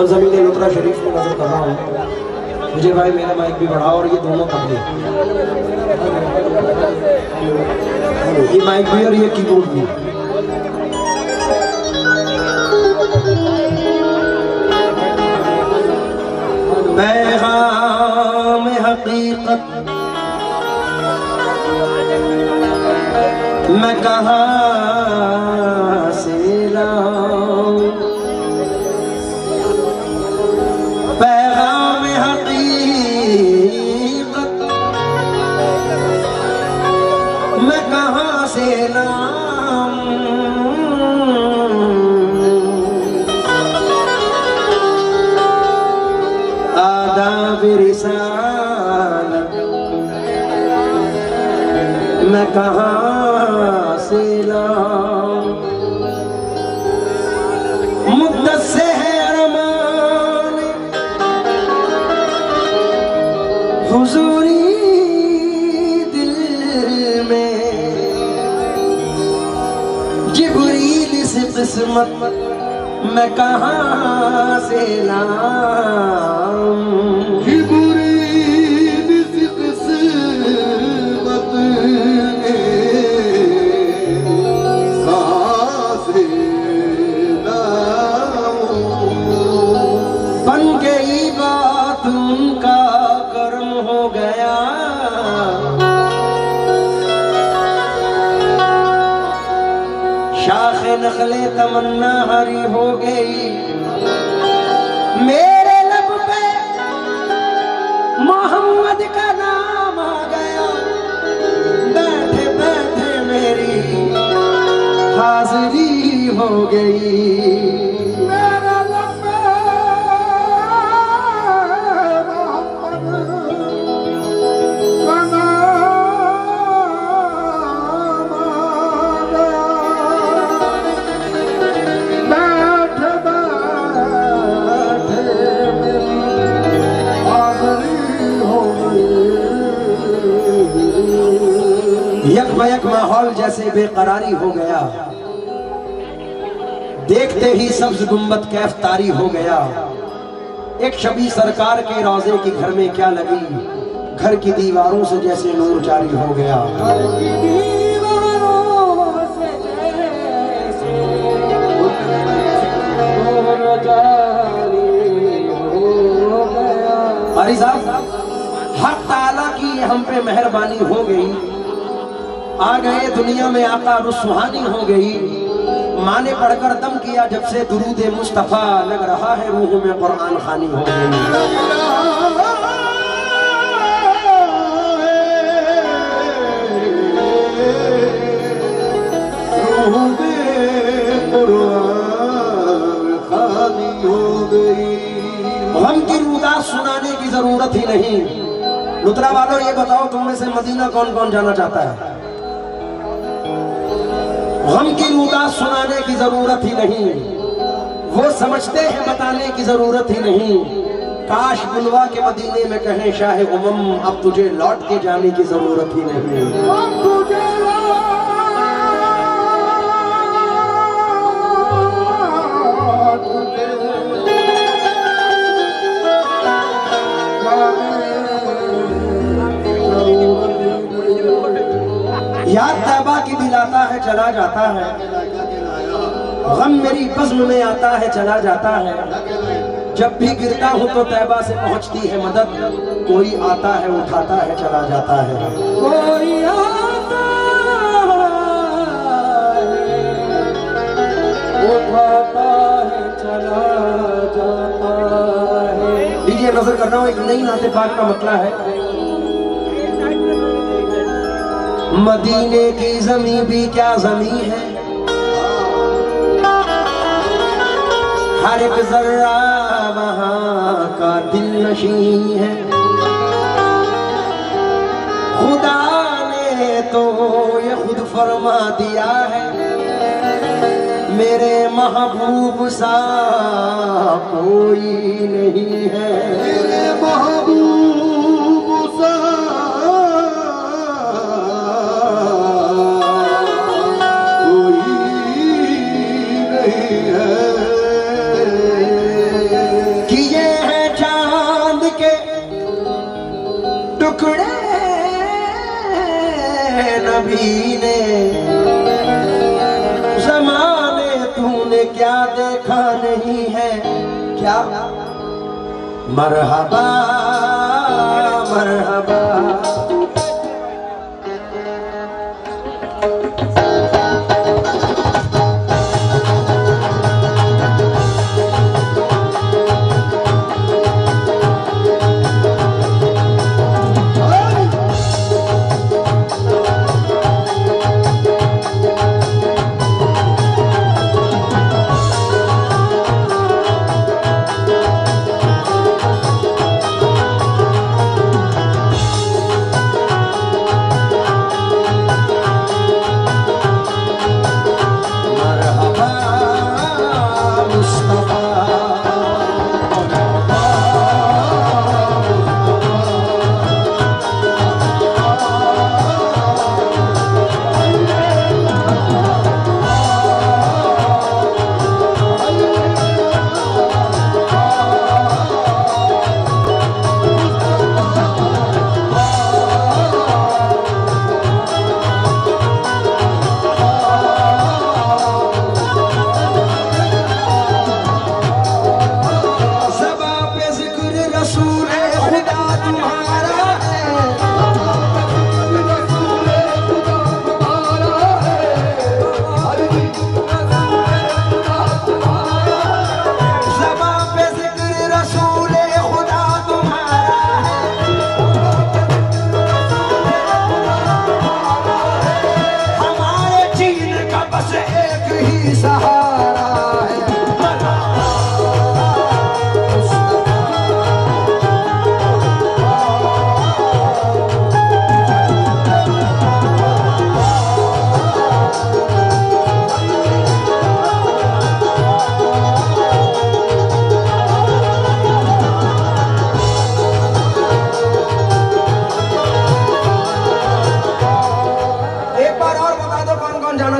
सरजमीन लुत्रा शरीफ को नजर कर रहा हूँ। मुझे भाई मेरा माइक भी बढ़ाओ और ये दोनों तबले, ये माइक भी और ये कीबोर्ड भी। पैगाम हकीकत मैं कहाँ से लाऊं, पैगाम हकीकत मैं कहाँ से लाऊं, आदाब रिसालत मैं कहाँ से लाऊं, मुद्दत से है अरमान हुजूरी दिल में, जिब्रील से किस्मत मैं कहाँ से लाऊं, जिब्रील से किस्मत कहाँ से लाऊं, बन गई बात उनका कर्म हो गया, शाखे नखले तमन्ना हरी हो गई, मेरे लब पे मोहम्मद का नाम आ गया, बैठे बैठे मेरी हाजिरी हो गई, मेरे लब पे यक माहौल जैसे बेकरारी हो गया, देखते ही सब्ज गुंबद कैफ तारी हो गया, एक शबी सरकार के रोजे की घर में क्या लगी, घर की दीवारों से जैसे नूर जारी हो गया, अरे साहब हक ताला की हम पे मेहरबानी हो गई, आ गए दुनिया में आका रुसवानी हो गई, माने पढ़कर दम किया जब से दुरूद मुस्तफा, लग रहा है रूह में कुरान खानी हो गई, रूह में कुरान खानी हो गई, गम की रुदास सुनाने की जरूरत ही नहीं। लुत्रा वालों ये बताओ तुम में से मदीना कौन कौन जाना चाहता है? गम की रुदास सुनाने की जरूरत ही नहीं, वो समझते हैं बताने की जरूरत ही नहीं, काश बुलवा के मदीने में कहें शाह उमम अब तुझे लौट के जाने की जरूरत ही नहीं, याद तैबा की दिलाता है चला जाता है, गम मेरी बज़्म में आता है चला जाता है, जब भी गिरता हूँ तो तैबा से पहुँचती है मदद, कोई आता है उठाता है चला जाता है, कोई आता है उठाता है चला जाता है। लीजिए नजर कर रहा हूँ, एक नई नाते पाक का मतला है, मदीने की जमी भी क्या जमी है, हर एक जर्रा वहाँ का दिल नशी है, खुदा ने तो ये खुद फरमा दिया है, मेरे महबूब सा कोई नहीं है, मेरे महबूब सा कोई नहीं है, टुकड़े नबी ने, ज़माने तूने क्या देखा नहीं है क्या। मरहबा मरहबा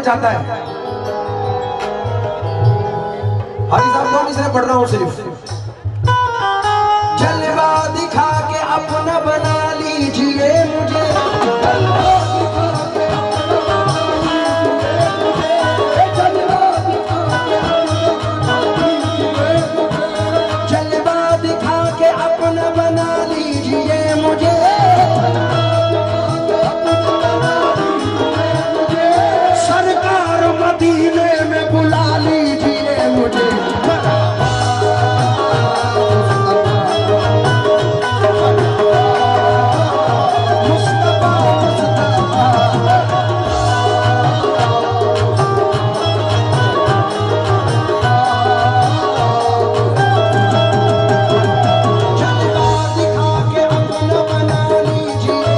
चाहता है। हाजी साहब तो इसने पढ़ रहा हूं सिर्फ। जलवा दिखा के अपना बना लीजिए मुझे, जलवा दिखा के अपना बना लीजिए मुझे, मदीने में बुला लीजिए मुझे। मुस्तफा जलवा दिखा के अपना बना लीजिए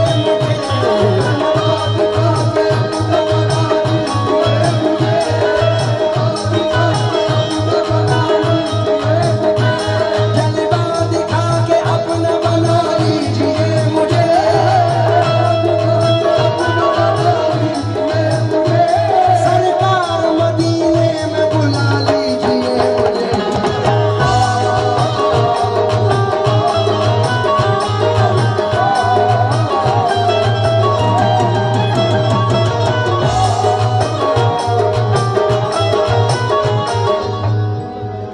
मुझे,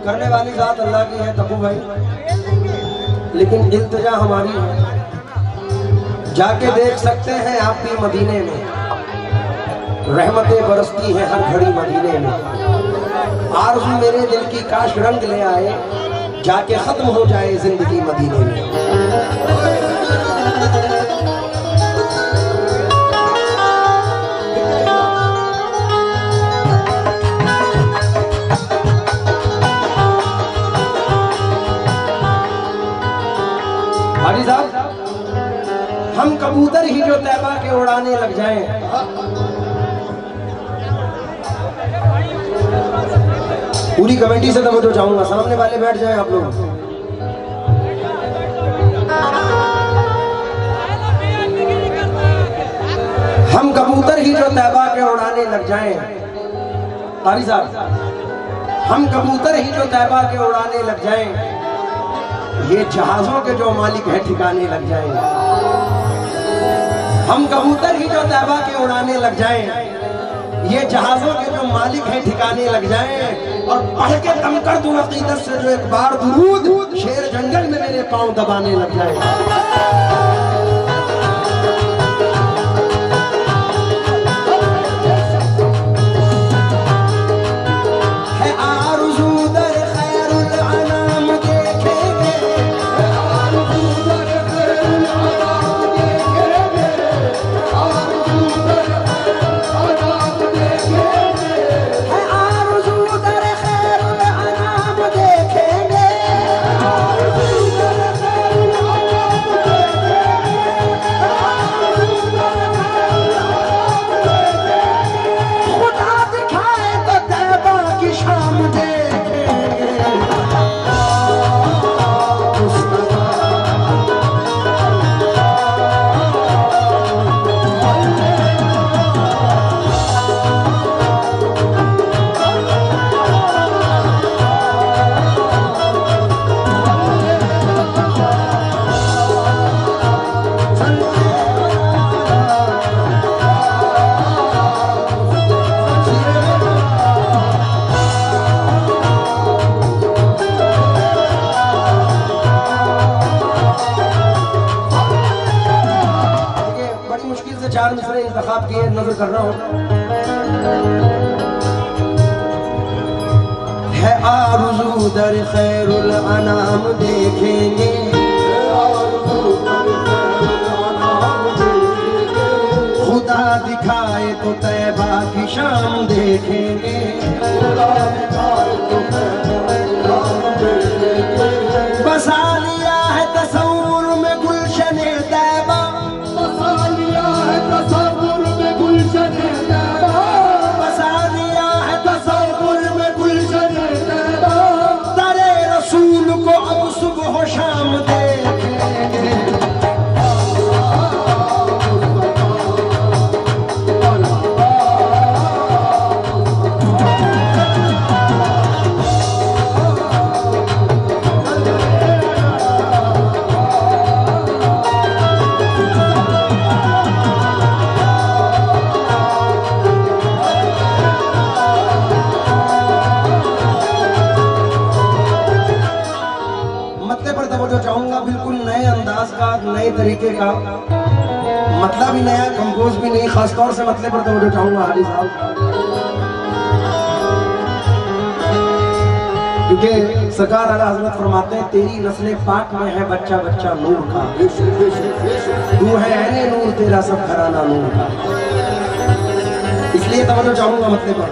करने वाली जात अल्लाह की है तब्बू भाई, लेकिन इल्तिजा हमारी है। जाके देख सकते हैं आप भी मदीने में, रहमतें बरसती हैं हर घड़ी मदीने में। आरज़ू मेरे दिल की काश रंग ले आए, जाके खत्म हो जाए जिंदगी मदीने में। हाजी साहब, हम कबूतर ही जो तैबा के उड़ाने लग जाएं, पूरी कमेटी से तवज्जो चाहूंगा, सामने वाले बैठ जाएं आप लोग। हम कबूतर ही जो तैबा के उड़ाने लग जाएं, हाजी साहब, हम कबूतर ही जो तैबा के उड़ाने लग जाएं, ये जहाजों के जो मालिक हैं ठिकाने लग जाएं। हम कबूतर ही जो तैबा के उड़ाने लग जाएं, ये जहाजों के जो मालिक हैं ठिकाने लग जाएं, और पढ़ के दम कर दूं अकीदत से जो एक बार दुरूद, शेर जंगल में मेरे पांव दबाने लग जाएं। चार मिसरे इंतखाब किए, नजर कर रहा हूं। है आरज़ू दर खैरुल अनाम देखेंगे, खुदा दिखाए तो तैबा की शाम देखेंगे, बसा लिया है तसव्वुर में गुलशने तैबा, शाम देखेंगे। नए तरीके का मतलब ही नया, कंपोज भी नहीं, खासतौर से मतलब पर तवज्जो चाहूंगा हाली साहब, क्योंकि सरकार आला हज़रत फरमाते हैं तेरी नस्ल पाक में है बच्चा बच्चा नूर का, तू है ऐने नूर तेरा सब घराना नूर का, इसलिए तवज्जो चाहूंगा मतलब पर।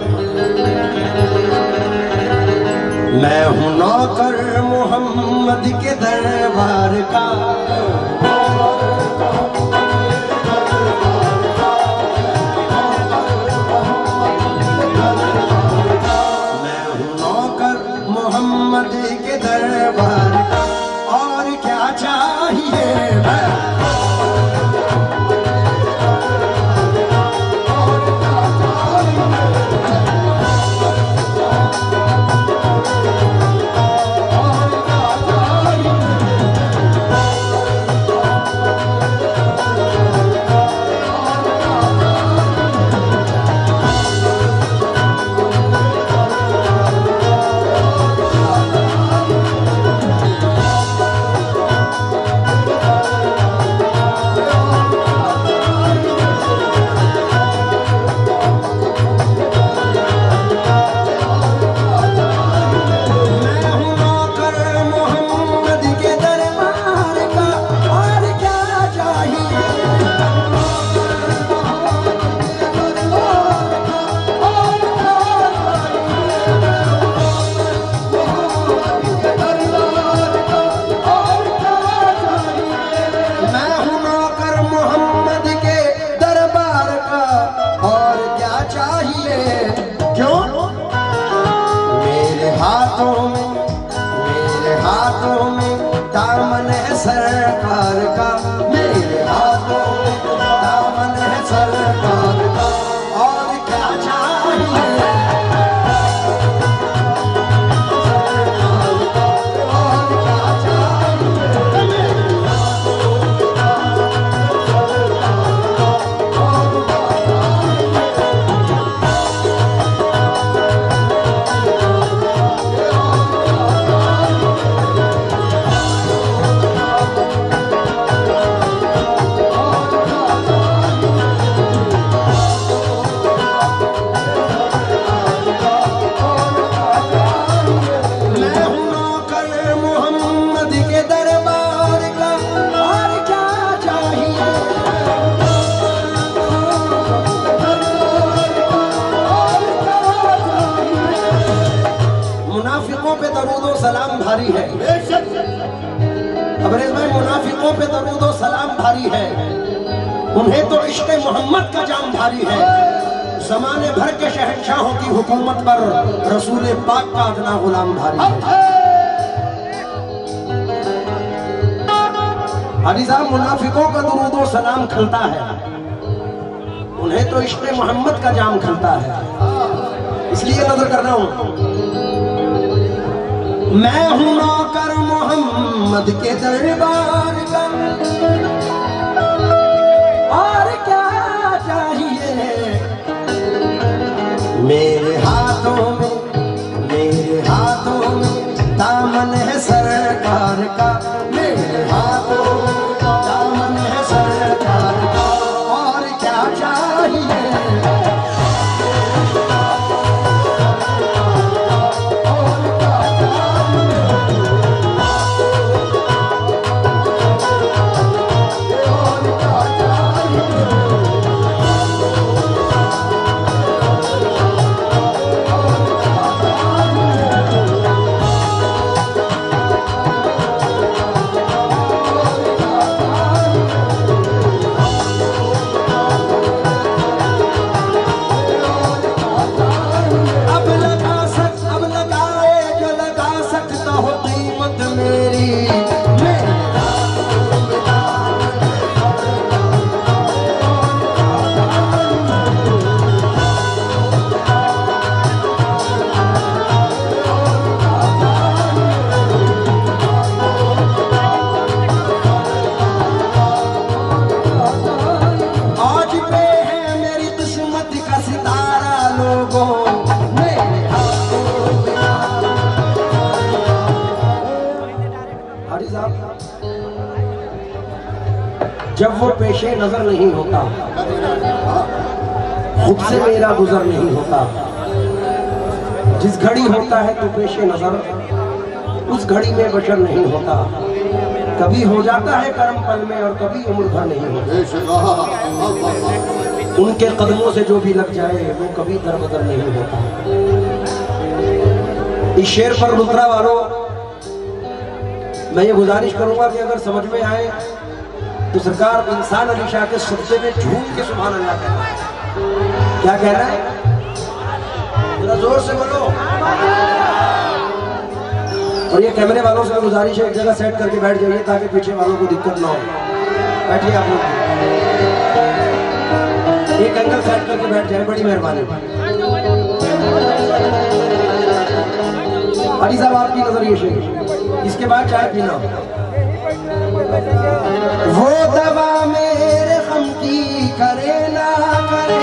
मैं हूं नौकर मोहम्मद के दरबार का, मैं हूं नौकर मोहम्मद के दरबार का, और क्या चाहिए सरकार का, मेरे हाथों में दामन है सरकार का, और क्या चाहिए और क्या चाहिए, भारी है, तबरेज़ में मुनाफिकों पे दरूद व सलाम भारी है, उन्हें तो इश्क़ मोहम्मद का जाम भारी है। ज़माने भर के शहंशाहों की हुकूमत पर रसूल पाक का अदना गुलाम भारी है। हाजी साहब, मुनाफिकों का दरूद व सलाम खलता है, उन्हें तो इश्क़ मोहम्मद का जाम खलता है। इसलिए नजर कर रहा हूं, मैं हूं नौकर मोहम्मद के दरबार का, और क्या चाहिए मेरे हाथों में दामन है सरकार का, मेरे हाथों में दामन है सरकार का, और क्या चाहिए जब वो पेशे नजर नहीं होता, खुद से मेरा गुजर नहीं होता। जिस घड़ी होता है तो पेशे नजर, उस घड़ी में बशर नहीं होता। कभी हो जाता है करम पल में और कभी उम्र भर नहीं होता। उनके कदमों से जो भी लग जाए वो कभी दरबदर नहीं होता। इस शेर पर रुद्रा वालों, मैं ये गुजारिश करूंगा कि अगर समझ में आए तो सरकार इंसान अली शाह के सब्जे में झूम के सुभान अल्लाह कहना है। क्या कह रहा है? जरा जोर से बोलो। और ये कैमरे वालों से गुजारिश है, एक जगह सेट करके बैठ जाइए ताकि पीछे वालों को दिक्कत ना हो। बैठिए आप लोग, एक एंगल सेट करके बैठ जाए, बड़ी मेहरबानी। अली साहब आपकी नजर ये शेर, इसके बाद चाय पीना। वो दवा मेरे गम की करे ना करे,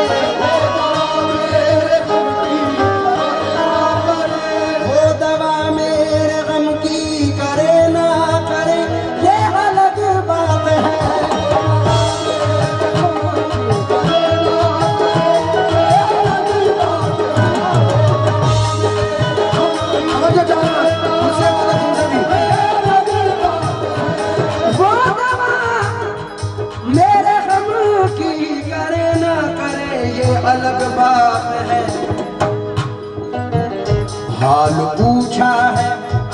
वो दवा मेरे गम की करे ना करे, ये अलग बात है। अलग बात है। हाल पूछा है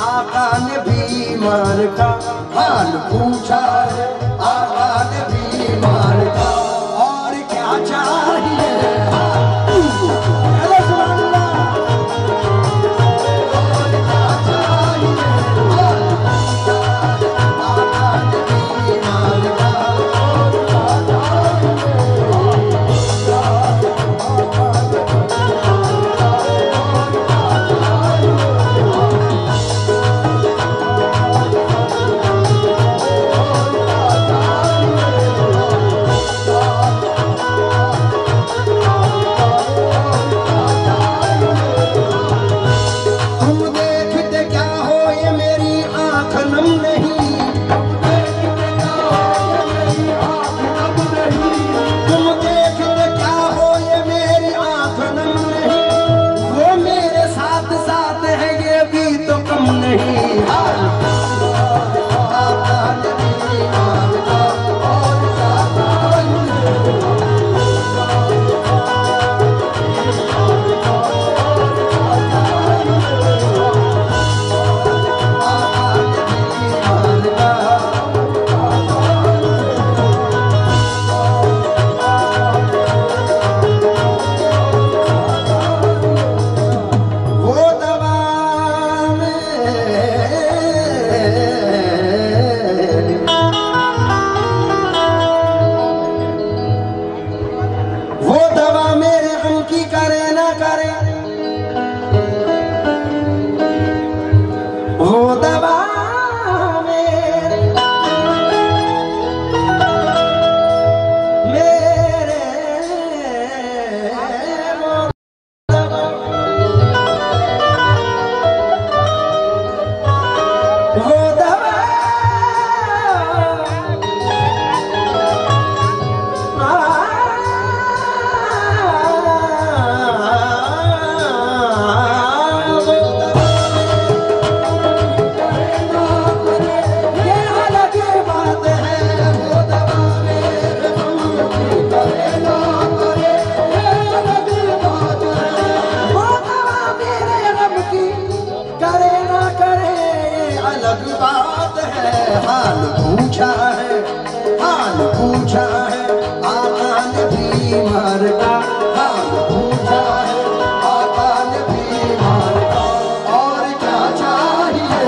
आका ने बीमार का, हाल पूछा है आका ने बीमार का, और क्या चाहिए पूछा है, हाल पूछा है, आका ने बीमार का हाल पूछा है, आका ने बीमार का, और क्या चाहिए।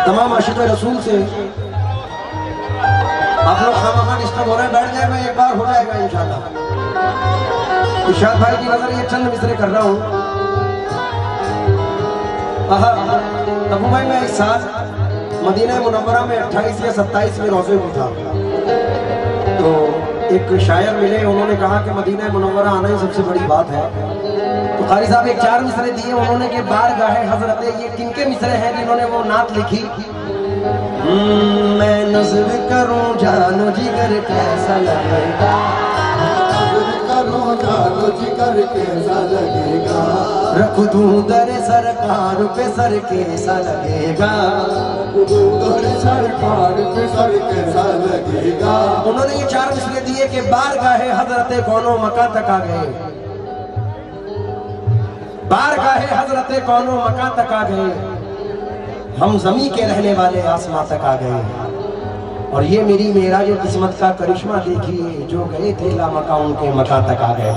तमाम आशिक़ रसूल से आप लोग खामखा डिस्टर्ब हो रहे हैं, बैठ जाएगा, एक बार हो जाएगा इंशाल्लाह। इरशाद भाई की नजर ये चंद मिसरे कर रहा हूँ। अबू भाई मैं इस साल मदीना मुनव्वरा में 28 या 27 में रोज़े में था, तो एक शायर मिले, उन्होंने कहा कि मदीना मुनव्वरा आना ही सबसे बड़ी बात है। तो कारी साहब एक 4 मिसरे दिए उन्होंने कि बारगाहे हजरत, ये किनके मिसरे हैं जिन्होंने वो नात लिखी। मैं नज़्र करूं जानो जिगर कैसा लगेगा, नज़्र करूं जानो जिगर कैसा लगेगा, रख दूं दर सरकार पे सर कैसा लगेगा, दर सरकार पे सर कैसा लगेगा। उन्होंने ये 4 मिसरे दिए कि बारगाहे हजरत कौनो मका तक आ गए, बारगाहे हजरत कौनो मका तक आ गए, हम जमी के रहने वाले आसमां तक आ गए, और ये मेरी मेरा जो किस्मत का करिश्मा देखिए, जो गए थे लामका उनके मका तक आ गए।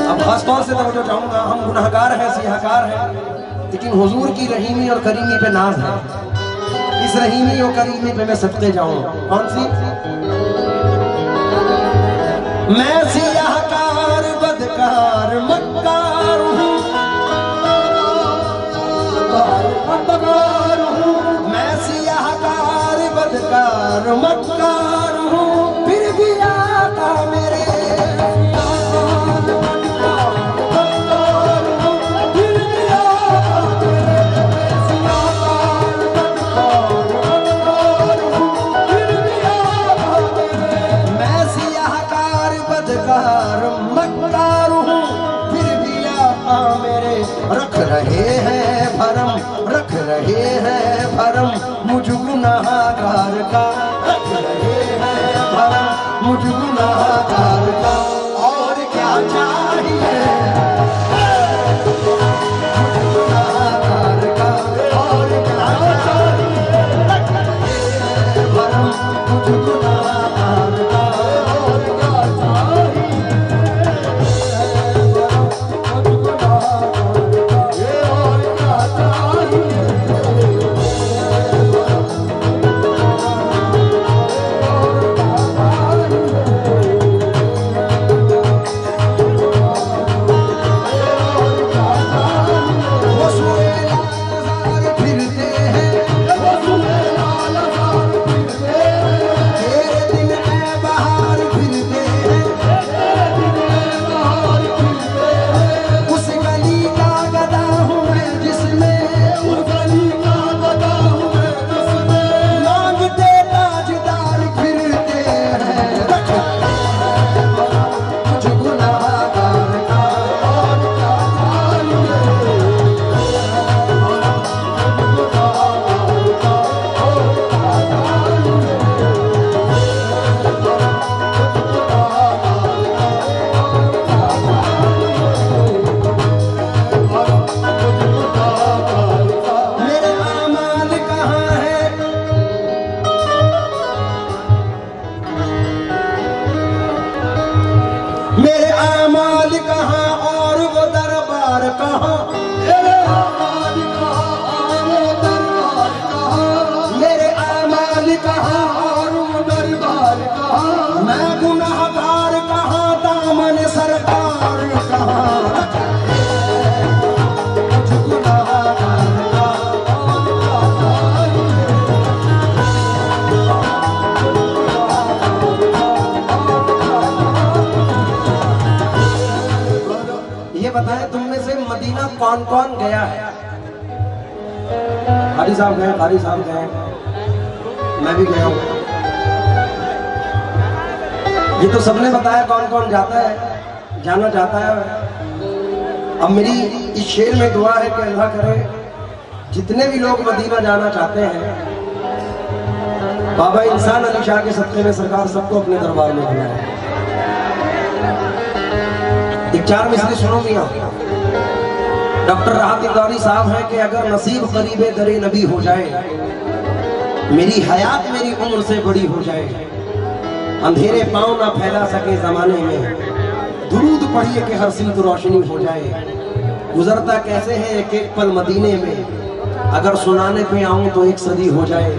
अब खासतौर से तवज्जो चाहूंगा, हम गुनहगार हैं, सियाहकार हैं, लेकिन हुजूर की रहीमी और करीमी पे नाज है। इस रहीमी और करीमी पे मैं सदके जाऊं। कौन सी? मैं सियाहकार बदकार मक्कार हूँ, मैं सियाहकार बदकार मक्कार हूँ, फिर भी आका मेरे रख रहे हैं भरम, रख रहे हैं भरम मुझ गुनाहगार का, रख रहे हैं भरम मुझ गुनाहगार का, और क्या चाहिए मुझ गुनाहगार का, और क्या चाहिए, रख रहे हैं भरम मुझ गुनाहगार का, और क्या चाहिए। बताएं तुम में से मदीना कौन कौन गया है? कारी साहब गए, कारी साहब गए, मैं भी गया हूँ। ये तो सबने बताया कौन कौन जाता है, जाना चाहता है। अब मेरी इस शेर में दुआ है कि अल्लाह करे जितने भी लोग मदीना जाना चाहते हैं, बाबा इंसान अली शाह के सदक़े में सरकार सबको अपने दरबार में बुलाए। एक 4 मिसरे सुनो मियां। डॉक्टर राहत इकबारी साहब हैं कि अगर नसीब करीबे दरे नबी हो जाए, मेरी हयात मेरी उम्र से बड़ी हो जाए, अंधेरे पांव ना फैला सके जमाने में, दुरूद पढ़िए कि हर सिमत रोशनी हो जाए। गुजरता कैसे है एक एक पल मदीने में, अगर सुनाने पे आऊं तो एक सदी हो जाए।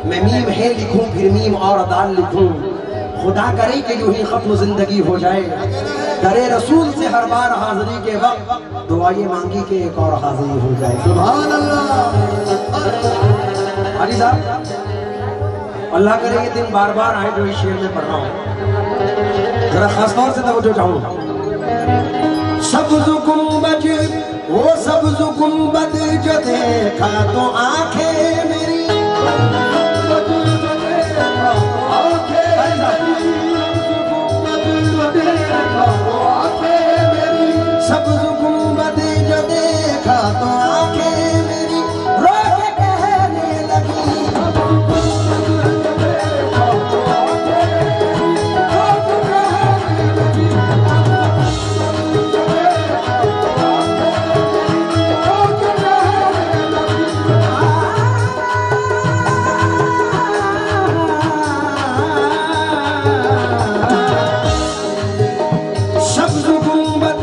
मैं मीम है लिखूं फिर मीम और दाल लिखूं, खुदा करे कि यूं ही खत्म जिंदगी हो जाए। करे रसूल से हर बार हाजिरी के वक्त, दुआएं मांगी के एक और हाजिरी हो जाए। सुभान अल्लाह। हाजी साहब, अल्लाह करे ये दिन बार बार आए जो इस शेर में पढ़ रहा हूँ। जरा खासतौर से तवज्जो चाहूंगा। सब्ज़ गुंबद वो सब्ज़ गुंबद जो देखा तो आंखें मेरी, सब्ज़ गुंबद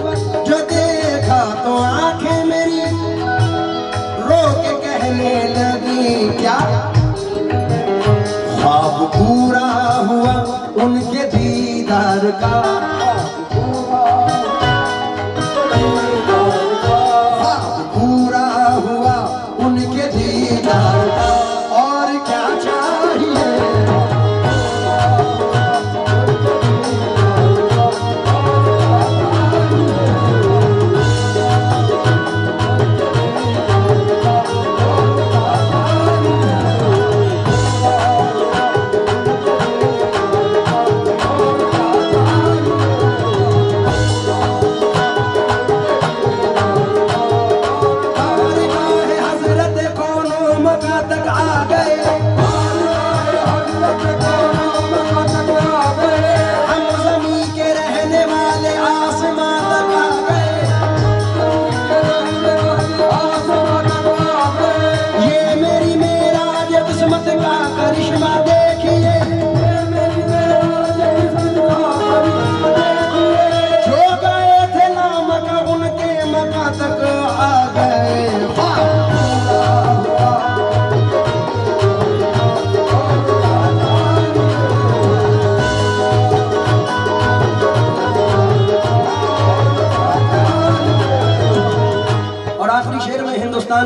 जो देखा तो आंखें मेरी रो के कहने लगी, ख्वाब पूरा हुआ उनके दीदार का, ख्वाब पूरा हुआ उनके दीदार का, और क्या चाहिए।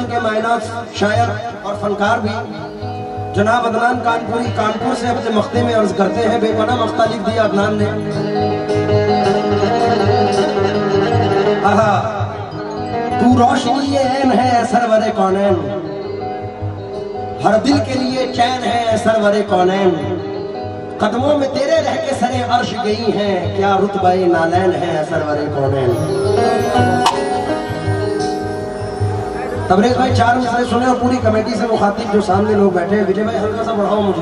के मायनात शायर और फनकार भी जनाब अदनान कानपुरी कानपुर से अपने मख्ते में अर्ज करते हैं। बेपना मख्ता लिख दिया अदनान ने। तू रोशनी ऐन है सरवरे कौनैन, हर दिल के लिए चैन है सरवरे कौनैन, कदमों में तेरे रह के सरे अर्श गई हैं, क्या रुतबे नालैन है सरवरे कौनैन। तबरेज़ भाई 4 मिसरे सुने और पूरी कमेटी से मुखातिब जो सामने लोग बैठे हैं। विजय भाई हल्का सा बढ़ाओ मुझे।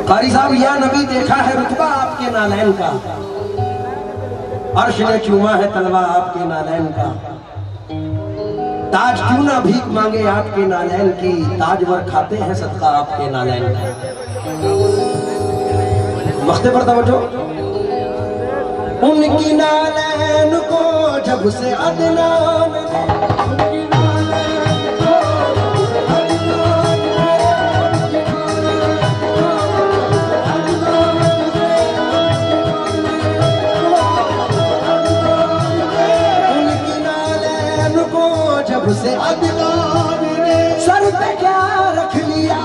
कारी साहब, या नबी देखा है रुतबा आपके नालैन का, अर्श ने चूमा है तलवा आपके नालैन का, ताज क्यों ना भीख मांगे आपके नालैन की, ताजवर खाते हैं सदका आपके नालैन का। मख्ते पर तवज्जो। उनकी नालैन को जब से अदनान, से अदनान ने सर पे क्या रख लिया,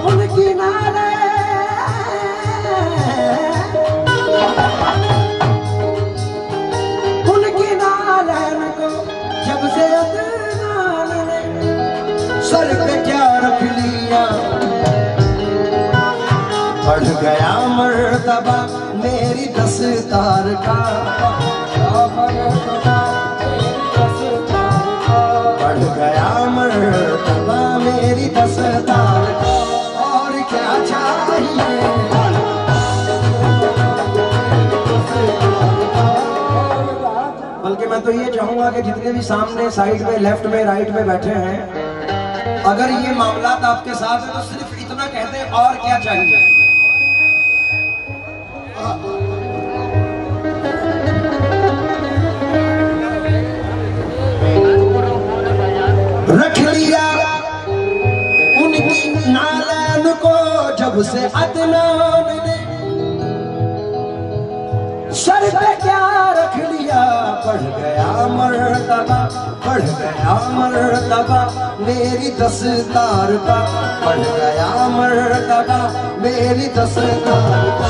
उनकी नालैन को जब से अदनान ने सर पे क्या रख लिया, बढ़ गया मर्तबा मेरी दस्तार का, बढ़ गया मर्तबा मेरी दस्तार का। और क्या चाहिए, बल्कि मैं तो ये चाहूंगा कि जितने भी सामने साइड में लेफ्ट में राइट में बैठे हैं, अगर ये मामलात आपके साथ है तो सिर्फ इतना कहते हैं और क्या चाहिए। रख लिया उनकी नालैन को जब से अदनान ने, सर पे क्या रख लिया, बढ़ गया मर्तबा, बढ़ गया मर्तबा मेरी दस्तार का, बढ़ गया मर्तबा मेरी दस्तार का।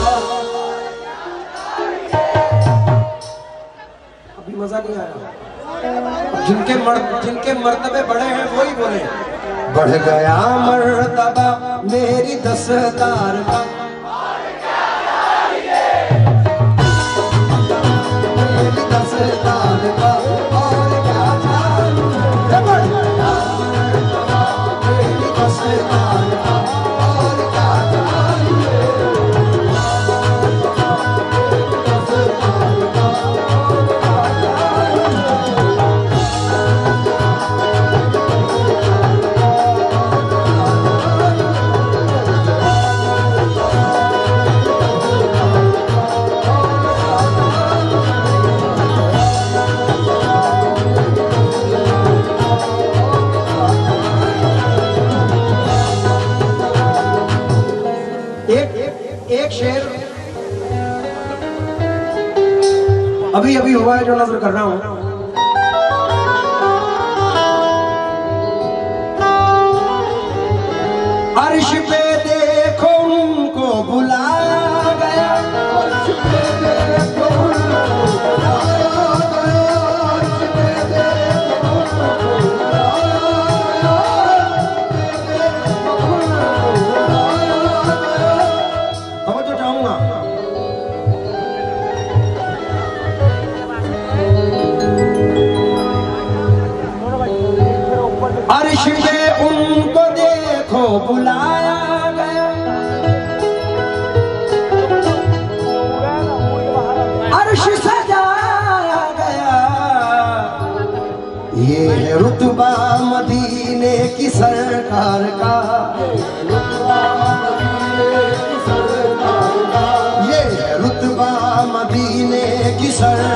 अभी मजा नहीं आया, जिनके मर्तबे बड़े हैं वही बोले। बढ़ गया मर्तबा मेरी दस्तार का, मेरी दस्तार का। और क्या चाहिए, बढ़ गया मर्तबा मेरी दस्तार का। और क्या चाहिए, एक शेर अभी अभी हुआ है जो नजर कर रहा हूं। अर्श पे देखो उनको बुलाया गया, अर्श पे देखो उनको बुलाया गया, अर्श पे देखो उनको बुलाया गया। अब जो चाहूंगा अर्श पे उनको देखो बुलाया गया, अर्श सजाया गया। ये है रुतबा मदीने की सरकार का, ये है रुतबा मदीने की सरकार